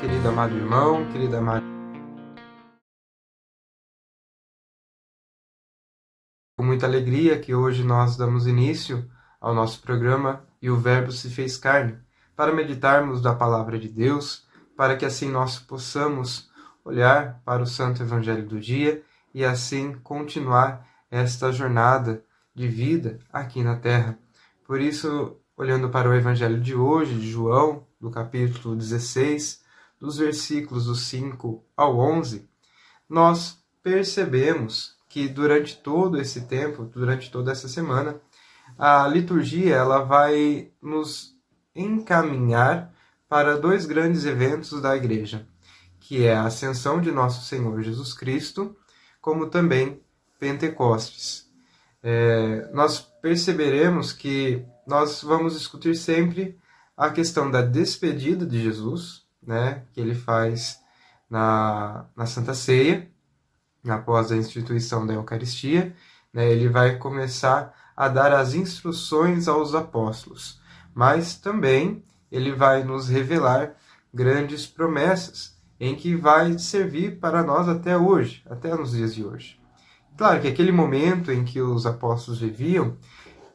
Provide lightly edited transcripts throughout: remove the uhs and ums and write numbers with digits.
querido amado irmão, querida amada. Com muita alegria que hoje nós damos início ao nosso programa E o Verbo se fez carne, para meditarmos da palavra de Deus, para que assim nós possamos olhar para o Santo Evangelho do dia e assim continuar esta jornada de vida aqui na Terra. Por isso, olhando para o Evangelho de hoje, de João, do capítulo 16, dos versículos do 5 ao 11, nós percebemos que durante todo esse tempo, durante toda essa semana, a liturgia ela vai nos encaminhar para dois grandes eventos da igreja, que é a ascensão de nosso Senhor Jesus Cristo, como também Pentecostes. Nós perceberemos que nós vamos discutir sempre a questão da despedida de Jesus, né, que ele faz na Santa Ceia, após a instituição da Eucaristia, né, ele vai começar a dar as instruções aos apóstolos, mas também ele vai nos revelar grandes promessas, em que vai servir para nós até hoje, até nos dias de hoje. Claro que aquele momento em que os apóstolos viviam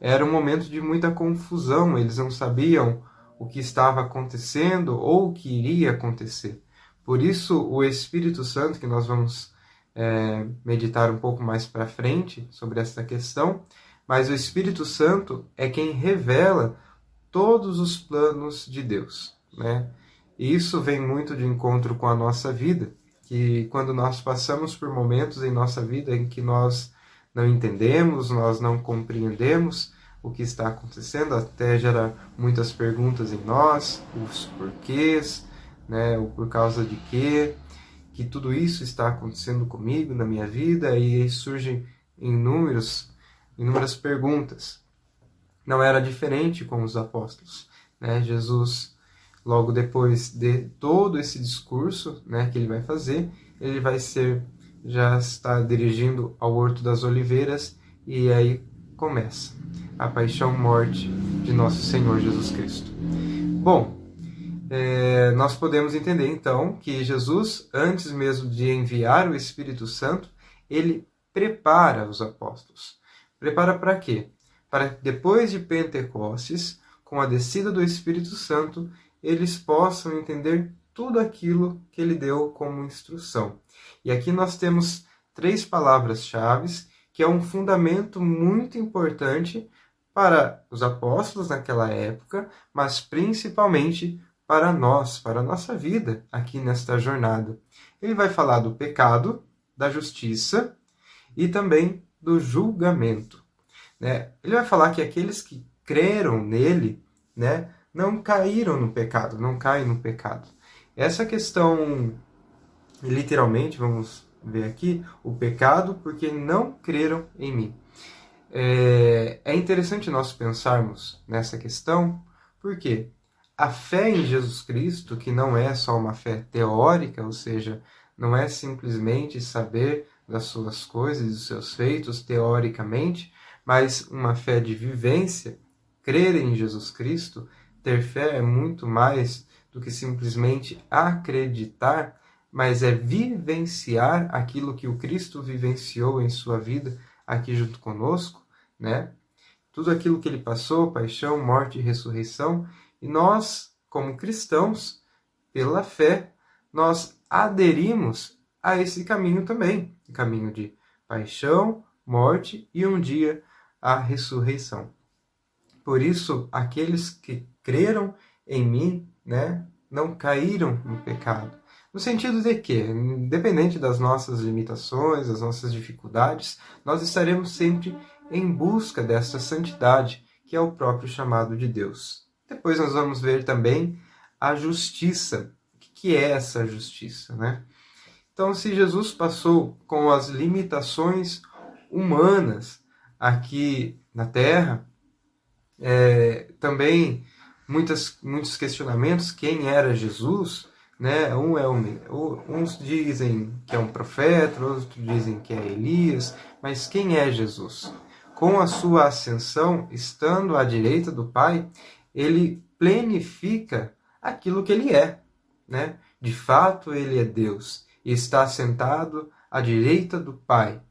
era um momento de muita confusão, eles não sabiam o que estava acontecendo ou o que iria acontecer. Por isso, o Espírito Santo, que nós vamos meditar um pouco mais para frente sobre essa questão, mas o Espírito Santo é quem revela todos os planos de Deus, né? E isso vem muito de encontro com a nossa vida, que quando nós passamos por momentos em nossa vida em que nós não entendemos, nós não compreendemos o que está acontecendo, até gera muitas perguntas em nós, os porquês, né, o por causa de quê, que tudo isso está acontecendo comigo, na minha vida, e aí surgem inúmeras perguntas. Não era diferente com os apóstolos, né? Jesus, logo depois de todo esse discurso, né, que ele vai fazer, ele já está dirigindo ao Horto das Oliveiras, e aí começa a paixão, morte de nosso Senhor Jesus Cristo. Bom, nós podemos entender então que Jesus, antes mesmo de enviar o Espírito Santo, ele prepara os apóstolos. Prepara para quê? Para que depois de Pentecostes, com a descida do Espírito Santo, eles possam entender tudo aquilo que ele deu como instrução. E aqui nós temos 3 palavras-chave, que é um fundamento muito importante para os apóstolos naquela época, mas principalmente para nós, para a nossa vida aqui nesta jornada. Ele vai falar do pecado, da justiça e também do julgamento, né? Ele vai falar que aqueles que creram nele, né, não caíram no pecado, não caem no pecado. Essa questão, literalmente, vamos ver aqui, o pecado porque não creram em mim. É interessante nós pensarmos nessa questão, porque a fé em Jesus Cristo, que não é só uma fé teórica, ou seja, não é simplesmente saber das suas coisas e dos seus feitos teoricamente, mas uma fé de vivência, crer em Jesus Cristo, ter fé é muito mais do que simplesmente acreditar, mas é vivenciar aquilo que o Cristo vivenciou em sua vida aqui junto conosco, né? Tudo aquilo que ele passou, paixão, morte e ressurreição, e nós, como cristãos, pela fé, nós aderimos a esse caminho também, o caminho de paixão, morte e um dia a ressurreição. Por isso, aqueles que creram em mim, né, não caíram no pecado. No sentido de que, independente das nossas limitações, das nossas dificuldades, nós estaremos sempre em busca dessa santidade, que é o próprio chamado de Deus. Depois nós vamos ver também a justiça. O que é essa justiça, né? Então, se Jesus passou com as limitações humanas aqui na Terra, também muitos questionamentos, quem era Jesus, né? Uns dizem que é um profeta, outros dizem que é Elias, mas quem é Jesus? Com a sua ascensão, estando à direita do Pai, ele plenifica aquilo que ele é, né? De fato, ele é Deus e está sentado à direita do Pai,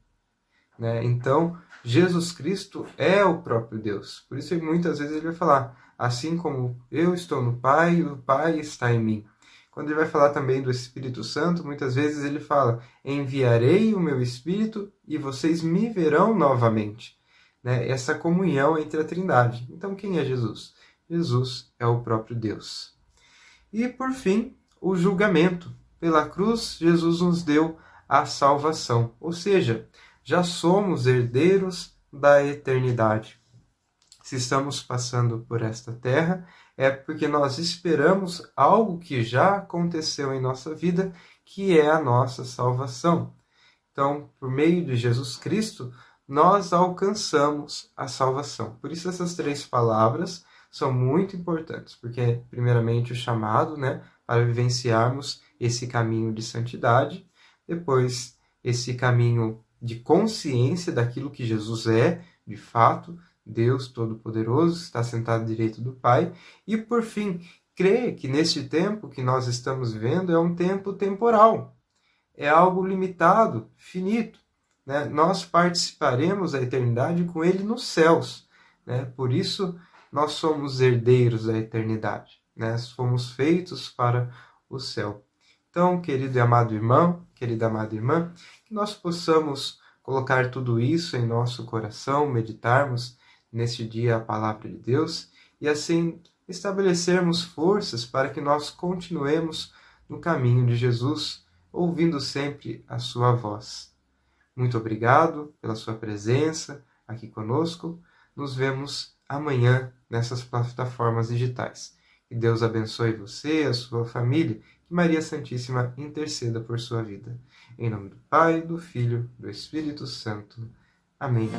né? Então, Jesus Cristo é o próprio Deus. Por isso, muitas vezes ele vai falar, assim como eu estou no Pai, o Pai está em mim. Quando ele vai falar também do Espírito Santo, muitas vezes ele fala, enviarei o meu Espírito e vocês me verão novamente. Né? Essa comunhão entre a Trindade. Então, quem é Jesus? Jesus é o próprio Deus. E, por fim, o julgamento. Pela cruz, Jesus nos deu a salvação. Ou seja, já somos herdeiros da eternidade. Se estamos passando por esta terra, é porque nós esperamos algo que já aconteceu em nossa vida, que é a nossa salvação. Então, por meio de Jesus Cristo, nós alcançamos a salvação. Por isso essas 3 palavras são muito importantes, porque é primeiramente o chamado, né, para vivenciarmos esse caminho de santidade, depois esse caminho de consciência daquilo que Jesus é, de fato, Deus Todo-Poderoso, está sentado à direita do Pai, e por fim, crer que neste tempo que nós estamos vivendo é um tempo temporal, é algo limitado, finito. Né? Nós participaremos da eternidade com Ele nos céus. Né? Por isso, nós somos herdeiros da eternidade. Né? Fomos feitos para o céu. Então, querido e amado irmão, querida amada irmã, que nós possamos colocar tudo isso em nosso coração, meditarmos neste dia a palavra de Deus e assim estabelecermos forças para que nós continuemos no caminho de Jesus, ouvindo sempre a sua voz. Muito obrigado pela sua presença aqui conosco. Nos vemos amanhã nessas plataformas digitais. Que Deus abençoe você, a sua família, que Maria Santíssima interceda por sua vida. Em nome do Pai, do Filho, do Espírito Santo. Amém.